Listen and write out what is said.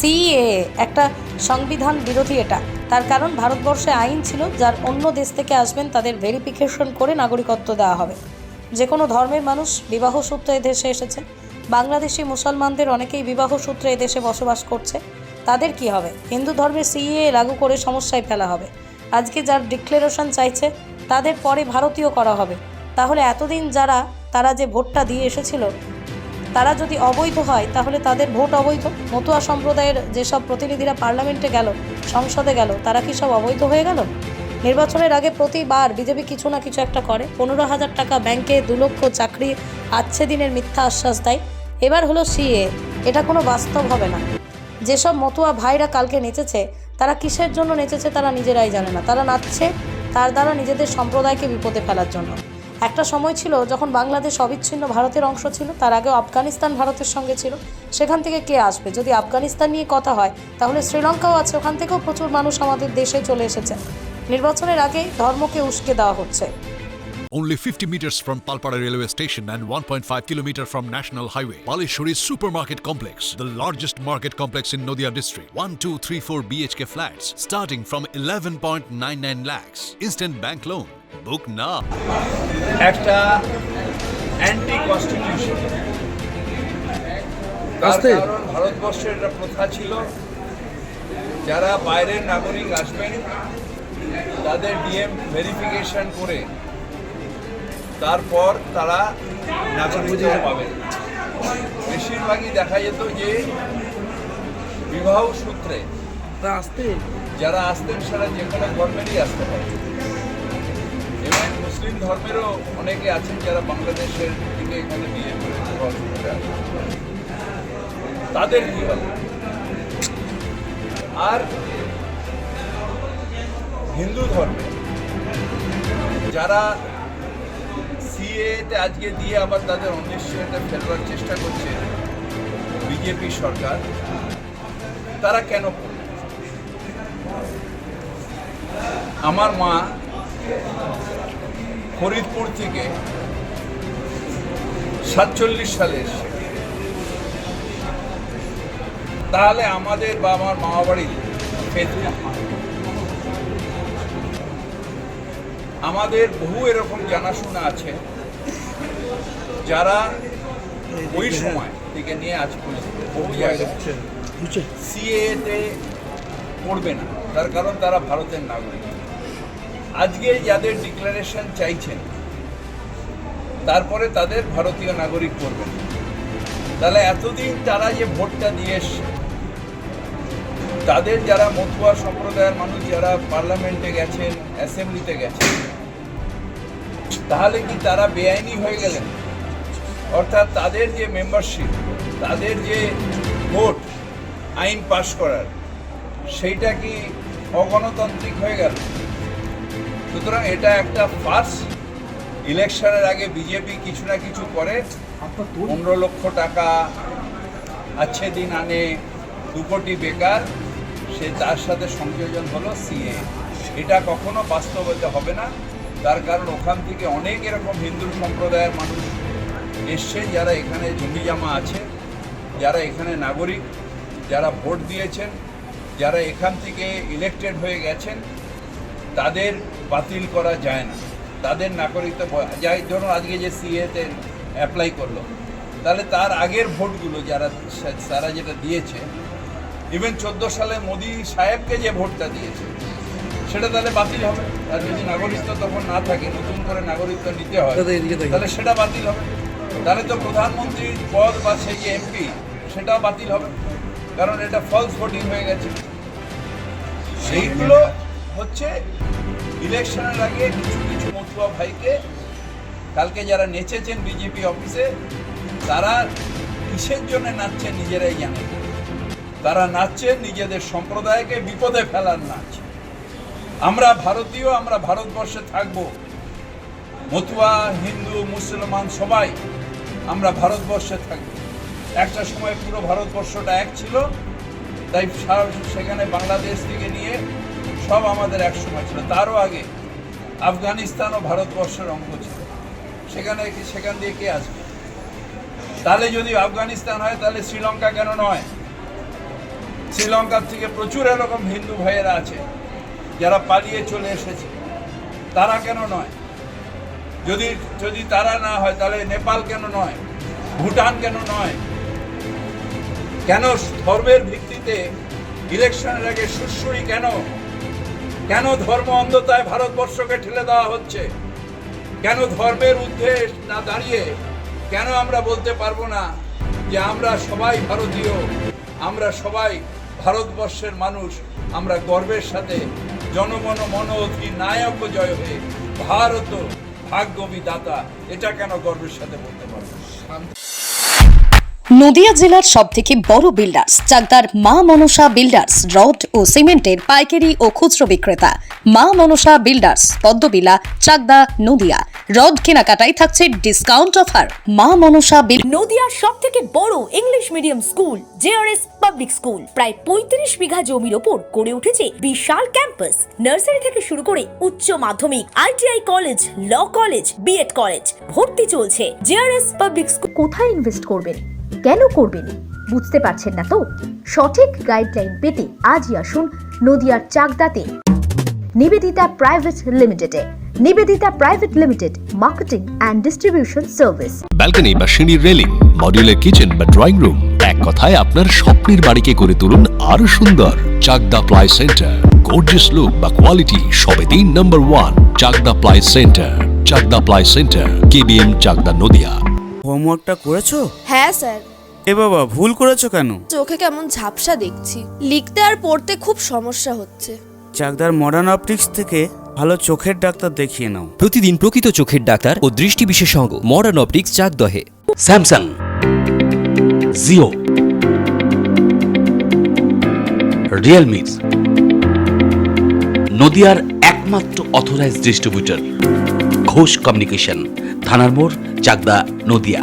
CAA একটা সংবিধান বিরোধী এটা। তার কারণ ভারতবর্ষে আইন ছিল যার অন্য দেশ থেকে আসবেন তাদের ভেরিফিকেশন করে নাগরিকত্ব দেওয়া হবে। যে কোনো ধর্মের মানুষ বিবাহ সূত্রে এদেশে এসেছে। বাংলাদেশি মুসলমানদের অনেকেই বিবাহ সূত্রে এদেশে বসবাস করছে। তাদের কি হবে? হিন্দু ধর্মের সিএএ লাগু করে সমস্যায় ফেলা হবে। আজকে যার ডিক্লারেশন চাইছে তাদের পরে ভারতীয় করা হবে। তাহলে এতদিন তারা যে ভোটটা দিয়ে এসেছিল তারা যদি অবৈধ হয় তাহলে তাদের ভোট অবৈধ। মতুয়া সম্প্রদায়ের যেসব প্রতিনিধিরা পার্লামেন্টে গেল, সংসদে গেল, তারা কি সব অবৈধ হয়ে গেল? নির্বাচনের আগে প্রতিবার বিজেপি কিছু না কিছু একটা করে। 15,000 টাকা ব্যাংকে, 2 লক্ষ চাকরি, আচ্ছে দিনের মিথ্যা আশ্বাস দেয়। এবার হলো সিএএ। এটা কোনো বাস্তব হবে না। যেসব মতুয়া ভাইরা কালকে নেচেছে তারা কিসের জন্য নেচেছে তারা নিজেরাই জানে না। তারা নাচছে তার দ্বারা নিজেদের সম্প্রদায়কে বিপদে ফেলার জন্য। একটা সময় ছিল যখন বাংলাদেশ অবিচ্ছিন্ন ভারতের অংশ ছিল, তার আগেও আফগানিস্তান ভারতের সঙ্গে ছিল। সেখান থেকে কে আসবে? যদি আফগানিস্তান নিয়ে কথা হয় তাহলে শ্রীলঙ্কাও আছে, ওখান থেকেও প্রচুর মানুষ আমাদের দেশে চলে এসেছে। নির্বাচনের আগে ধর্মকে উস্কে দেওয়া হচ্ছে। Only 50 meters from Palpara railway station and 1.5 kilometer from National Highway, Palishuri Supermarket Complex, the largest market complex in Nadia district. 1, 2, 3, 4 BHK flats starting from 11.99 lakhs. Instant bank loan. Book now. একটা anti constitution. কারণ ভারতবর্ষের একটা প্রথা ছিল, যারা বাইরের নাগরিক আসবেন তাদের ডিএম ভেরিফিকেশন করে তারপর তারা নাগরিকত্ব পাবেন। বেশিরভাগই দেখা যেত যে বিবাহ সূত্রে যারা আসতেন সেটা যে কোনো ধর্মেরই আসতে পারে। এবং মুসলিম ধর্মেরও অনেকে আছেন যারা বাংলাদেশের থেকে এখানে বিয়ে করে বিবাহ সূত্রে আসেন। তাদের কি হবে? আর হিন্দু ধর্মে যারা সিএতে আজকে দিয়ে আবার তাদের অনিশ্চয়তা ফেলবার চেষ্টা করছে বিজেপি সরকার, তারা কেন করবে? আমার মা ফরিদপুর থেকে 47 সালে এসছে। তাহলে আমাদের বা আমার মামা বাড়ির আমাদের বহু এরকম জানাশোনা আছে যারা ওই সময় থেকে নিয়ে আজ পর্যন্ত বহু জায়গায় সিএতে পড়বে না, তার কারণ তারা ভারতের নাগরিক। আজকে যাদের ডিক্লারেশন চাইছেন তারপরে তাদের ভারতীয় নাগরিক করবেন। তাহলে এতদিন তারা যে ভোটটা দিয়ে এসছে, তাদের যারা মতুয়া সম্প্রদায়ের মানুষ যারা পার্লামেন্টে গেছেন, অ্যাসেম্বলিতে গেছেন, তাহলে কি তারা বেআইনি হয়ে গেলেন? অর্থাৎ তাদের যে মেম্বারশিপ, তাদের যে ভোট আইন পাশ করার, সেইটা কি অগণতান্ত্রিক হয়ে গেল? সুতরাং এটা একটা ফার্স্ট। ইলেকশনের আগে বিজেপি কিছু না কিছু করে, 15 লক্ষ টাকা আচ্ছে দিন আনে, 2 কোটি বেকার, সে তার সাথে সংযোজন হলো সিএ। এটা কখনো বাস্তবায়িত হবে না। তার কারণ ওখান থেকে অনেক এরকম হিন্দু সম্প্রদায়ের মানুষ এসছে যারা এখানে জমি জমা আছে, যারা এখানে নাগরিক, যারা ভোট দিয়েছেন, যারা এখান থেকে ইলেক্টেড হয়ে গেছেন, তাদের বাতিল করা যায় না। তাদের নাগরিকত্ব যাই ধরুন আজকে যে সিএতে অ্যাপ্লাই করলো, তাহলে তার আগের ভোটগুলো তারা যেটা দিয়েছে, ইভেন 14 সালে মোদি সাহেবকে যে ভোটটা দিয়েছে সেটা তাহলে বাতিল হবে। আর যদি নাগরিকত্ব তখন না থাকে, নতুন করে নাগরিকত্ব নিতে হয়, তাহলে সেটা বাতিল হবে। তাহলে তো প্রধানমন্ত্রীর পদ বা সেই যে এমপি সেটাও বাতিল হবে, কারণ এটা ফলস ভোটিং হয়ে গেছে। সেইগুলো হচ্ছে ইলেকশনের আগে কিছু কিছু মতুয়া ভাইকে কালকে যারা নেচেছেন বিজেপি অফিসে, তারা কিসের জন্য নাচছেন নিজেরাই জানেন। তারা নাচছেন নিজেদের সম্প্রদায়কে বিপদে ফেলার নাচ। আমরা ভারতীয়, আমরা ভারতবর্ষে থাকবো, মতুয়া, হিন্দু, মুসলমান সবাই আমরা ভারতবর্ষে থাকবো। একটা সময় পুরো ভারতবর্ষটা এক ছিল, তাই সেখানে বাংলাদেশ থেকে নিয়ে সব আমাদের এক সময় ছিল। তারও আগে আফগানিস্তানও ভারতবর্ষের অঙ্গ ছিল। সেখান দিয়ে কে আসবে? তাহলে যদি আফগানিস্তান হয় তাহলে শ্রীলঙ্কা কেন নয়? শ্রীলঙ্কার থেকে প্রচুর এরকম হিন্দু ভাইয়েরা আছে যারা পালিয়ে চলে এসেছে। তারা কেন নয়? যদি তারা না হয় তাহলে নেপাল কেন নয়? ভুটান কেন নয়? কেন ধর্মের ভিত্তিতে ইলেকশনের আগে সুরসুরি কেন? কেন ধর্ম অন্ধতায় ভারতবর্ষকে ঠেলে দেওয়া হচ্ছে? কেন ধর্মের ঊর্ধ্বে না দাঁড়িয়ে কেন আমরা বলতে পারবো না যে আমরা সবাই ভারতীয়, আমরা সবাই ভারতবর্ষের মানুষ, আমরা গর্বের সাথে জনগণ মন অধিনায়ক জয় হয়ে ভারত ভাগ্য বিধাতা, এটা কেন গর্বের সাথে বলতে পারবো? নদিয়া জেলার সবথেকে বড় বিল্ডার্স চাকদার মা মনসা বিল্ডার্স রড ও সিমেন্টের পাইকারি ও খুচরো বিক্রেতা। মা মনসা বিল্ডার্স পদ্মবিলা, চাকদা, নদিয়া। রড কেনাকাটায় থাকছে ডিসকাউন্ট অফার। মা মনসা নদিয়ার সব থেকে বড় English medium school JRS public school প্রায় ৩৫ বিঘা জমির ওপর গড়ে উঠেছে বিশাল ক্যাম্পাস। নার্সারি থেকে শুরু করে উচ্চ মাধ্যমিক, ITI college, law college, B Ed college, ভর্তি চলছে। জেআরএস পাবলিক স্কুল কোথায় ইনভেস্ট করবেন, কেন করবেন বুঝতে পারছেন না তো? সঠিক গাইডলাইন পেতে আজই আসুন নদিয়ার চাকদাতে নিবেদিতা প্রাইভেট লিমিটেডে। Nivedita private limited, marketing and distribution service. Balcony বা সিঁড়ির রেলিং, মডিউলার কিচেন বা ড্রয়িং রুম, এক কথায় আপনার স্বপ্নের বাড়িকে করে তুলুন আরো সুন্দর। Chakdah ply centre, gorgeous look বা কোয়ালিটি সবে 3 number 1 Chakdah ply centre. Chakdah ply centre, KBM, Chakdah, Nadia. হোমওয়ার্কটা করেছো? হ্যাঁ স্যার। এ বাবা, ভুল করেছো কেন? চোখে কেমন ঝাপসা দেখছি, লিখতে আর পড়তে খুব সমস্যা হচ্ছে। চাকদার মডার্ন অপটিক্স থেকে ভালো চোখের ডাক্তার দেখিয়ে নাও। প্রতিদিন প্রকৃত চোখের ডাক্তার ও দৃষ্টি বিশেষজ্ঞ মডার্ন অপটিক্স চাকদহে। স্যামসাং, জিও, রিয়েলমি, নদিয়ার একমাত্র অথরাইজড ডিস্ট্রিবিউটর ঘোষ কমিউনিকেশন, থানার মোড়, চাকদা, নদিয়া।